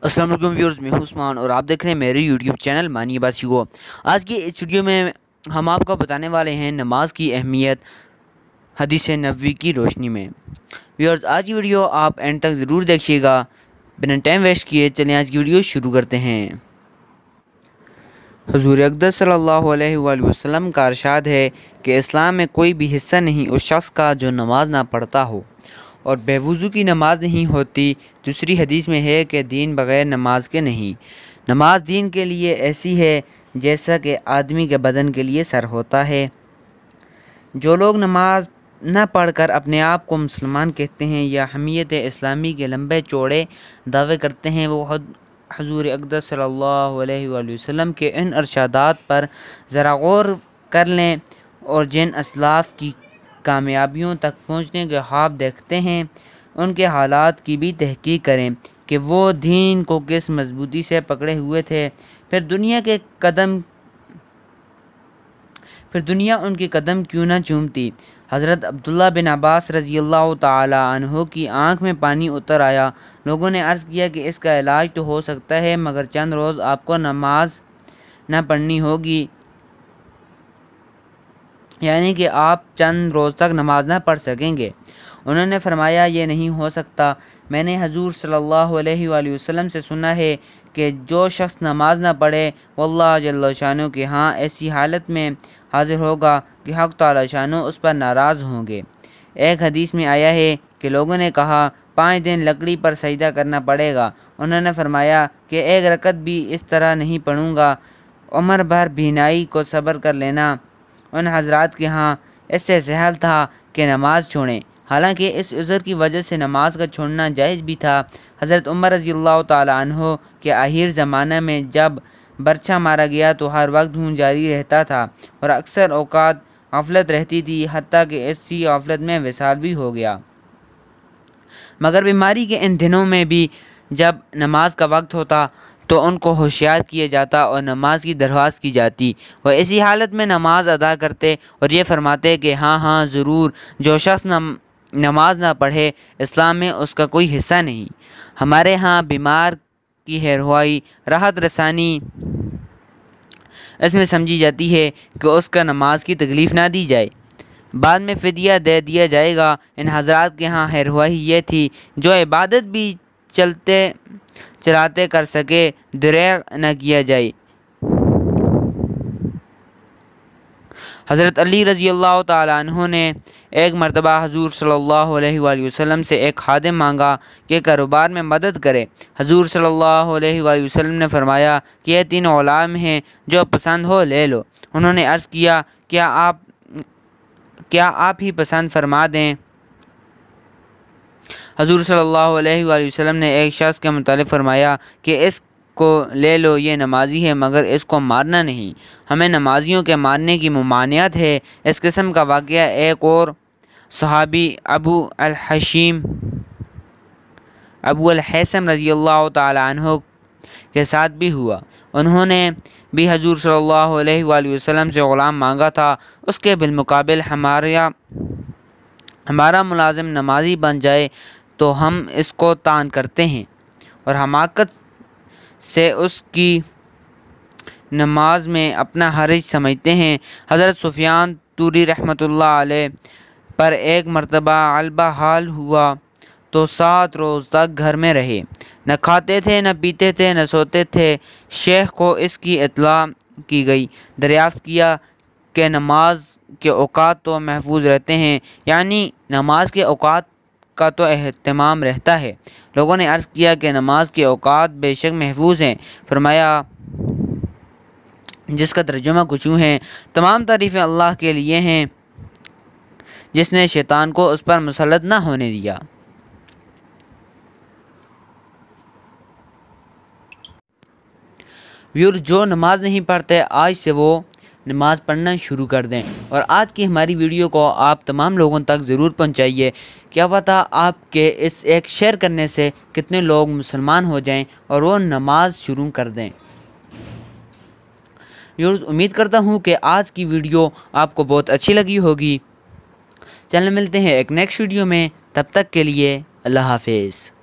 अस्सलाम वालेकुम व्यूअर्स, मैं हूं उस्मान और आप देख रहे हैं मेरे यूट्यूब चैनल मानिए बात को। आज की इस वीडियो में हम आपको बताने वाले हैं नमाज की अहमियत हदीस नबवी की रोशनी में। व्यूअर्स, आज की वीडियो आप एंड तक ज़रूर देखिएगा। बिना टाइम वेस्ट किए चलिए आज की वीडियो शुरू करते हैं। हुज़ूर अक़दस सल्लल्लाहु अलैहि वसल्लम का इरशाद है कि इस्लाम में कोई भी हिस्सा नहीं उस शख्स का जो नमाज ना पढ़ता हो और बेवुज़ू की नमाज नहीं होती। दूसरी हदीस में है कि दीन बग़ैर नमाज के नहीं। नमाज दीन के लिए ऐसी है जैसा कि आदमी के बदन के लिए सर होता है। जो लोग नमाज न पढ़कर अपने आप को मुसलमान कहते हैं या हमीयत इस्लामी के लंबे चौड़े दावे करते हैं, वो हुज़ूर अक़दस सल्लल्लाहु अलैहि वसल्लम के इन इरशादात पर ज़रा गौर कर लें और जिन असलाफ़ की कामयाबियों तक पहुँचने के ख्वाब देखते हैं उनके हालात की भी तहकीक करें कि वो दीन को किस मजबूती से पकड़े हुए थे। फिर दुनिया उनके कदम क्यों न चूमती। हज़रत अब्दुल्ला बिन अब्बास रज़ी अल्लाह ताला अन्हो की आँख में पानी उतर आया। लोगों ने अर्ज़ किया कि इसका इलाज तो हो सकता है, मगर चंद रोज़ आपको नमाज न पढ़नी होगी, यानी कि आप चंद रोज़ तक नमाज ना पढ़ सकेंगे। उन्होंने फरमाया, ये नहीं हो सकता। मैंने हुज़ूर सल्लल्लाहु अलैहि वसल्लम से सुना है कि जो शख्स नमाज ना पढ़े वो अल्लाह जल्ल शानो के यहाँ ऐसी हालत में हाजिर होगा कि हक़ तआला शानो उस पर नाराज़ होंगे। एक हदीस में आया है कि लोगों ने कहा 5 दिन लकड़ी पर सजदा करना पड़ेगा। उन्होंने फरमाया कि एक रकत भी इस तरह नहीं पढ़ूँगा, उम्र भर बीनाई को सब्र कर लेना। उन हजरात के यहाँ इससे सहल था कि नमाज छोड़ें, हालांकि इस उज़र की वजह से नमाज का छोड़ना जायज़ भी था। हज़रत उमर रज़ी अल्लाह ताला अन्हो के आखिर ज़माना में जब बर्छा मारा गया तो हर वक्त खून जारी रहता था और अक्सर औकात गफलत रहती थी, हत्ता कि इसी गफलत में विसाल भी हो गया। मगर बीमारी के इन दिनों में भी जब नमाज का वक्त होता तो उनको होशियार किया जाता और नमाज की दरख्वास्त की जाती। वह इसी हालत में नमाज अदा करते और ये फरमाते कि हाँ ज़रूर, जो शख्स नमाज ना पढ़े इस्लाम में उसका कोई हिस्सा नहीं। हमारे यहाँ बीमार की रहनुमाई राहत रसानी इसमें समझी जाती है कि उसका नमाज की तकलीफ़ ना दी जाए, बाद में फ़िदिया दे दिया जाएगा। इन हजरात के यहाँ रहनुमाई ये थी, जो इबादत भी चलाते कर सके दुरेग न किया जाए। हज़रत अली रज़ी अल्लाह ताला अन्हु ने एक मरतबा हुज़ूर सल्लल्लाहु अलैहि वसल्लम से एक खादिम मांगा कि कारोबार में मदद करे। हुज़ूर सल्लल्लाहु अलैहि वसल्लम ने फरमाया कि ये 3 ग़ुलाम हैं, जो पसंद हो ले लो। उन्होंने अर्ज़ किया, क्या आप ही पसंद फरमा दें। हुज़ूर सल्लल्लाहु अलैहि वसल्लम ने एक शख्स के मुतालिक फरमाया कि इसको ले लो, ये नमाजी है मगर इसको मारना नहीं। हमें नमाजियों के मारने की ममानियत है। इस किस्म का वाक़या एक और सहाबी अबू अल हैसम रज़ी अल्लाह ताला अन्हु के साथ भी हुआ। उन्होंने भी हुज़ूर सल्लल्लाहु अलैहि वसल्लम से ग़ुलाम मांगा था। उसके बिलमुकाबिल हमारा मुलाजिम नमाजी बन जाए तो हम इसको तान करते हैं और हमाकत से उसकी नमाज में अपना हर्ज समझते हैं। हज़रत सुफियान तूरी रहमतुल्लाह अलैह पर एक मरतबा अलबा हाल हुआ तो 7 रोज़ तक घर में रहे, न खाते थे, न पीते थे, न सोते थे। शेख को इसकी इत्तला की गई। दरियाफ़्त किया कि नमाज के औकात तो महफूज रहते हैं, यानी नमाज के औकात का तो एहतमाम रहता है। लोगों ने अर्ज़ किया कि नमाज के औकात बेशक महफूज हैं। फरमाया, जिसका तर्जुमा कुछ यूँ है, तमाम तारीफ़ें अल्लाह के लिए हैं जिसने शैतान को उस पर मुसल्लत न होने दिया। व्यूअर्स, जो नमाज नहीं पढ़ते आज से वो नमाज़ पढ़ना शुरू कर दें और आज की हमारी वीडियो को आप तमाम लोगों तक ज़रूर पहुंचाइए। क्या पता आपके इस एक शेयर करने से कितने लोग मुसलमान हो जाएं और वो नमाज शुरू कर दें। व्यूअर्स, उम्मीद करता हूं कि आज की वीडियो आपको बहुत अच्छी लगी होगी। चलिए मिलते हैं एक नेक्स्ट वीडियो में, तब तक के लिए अल्लाह हाफिज़।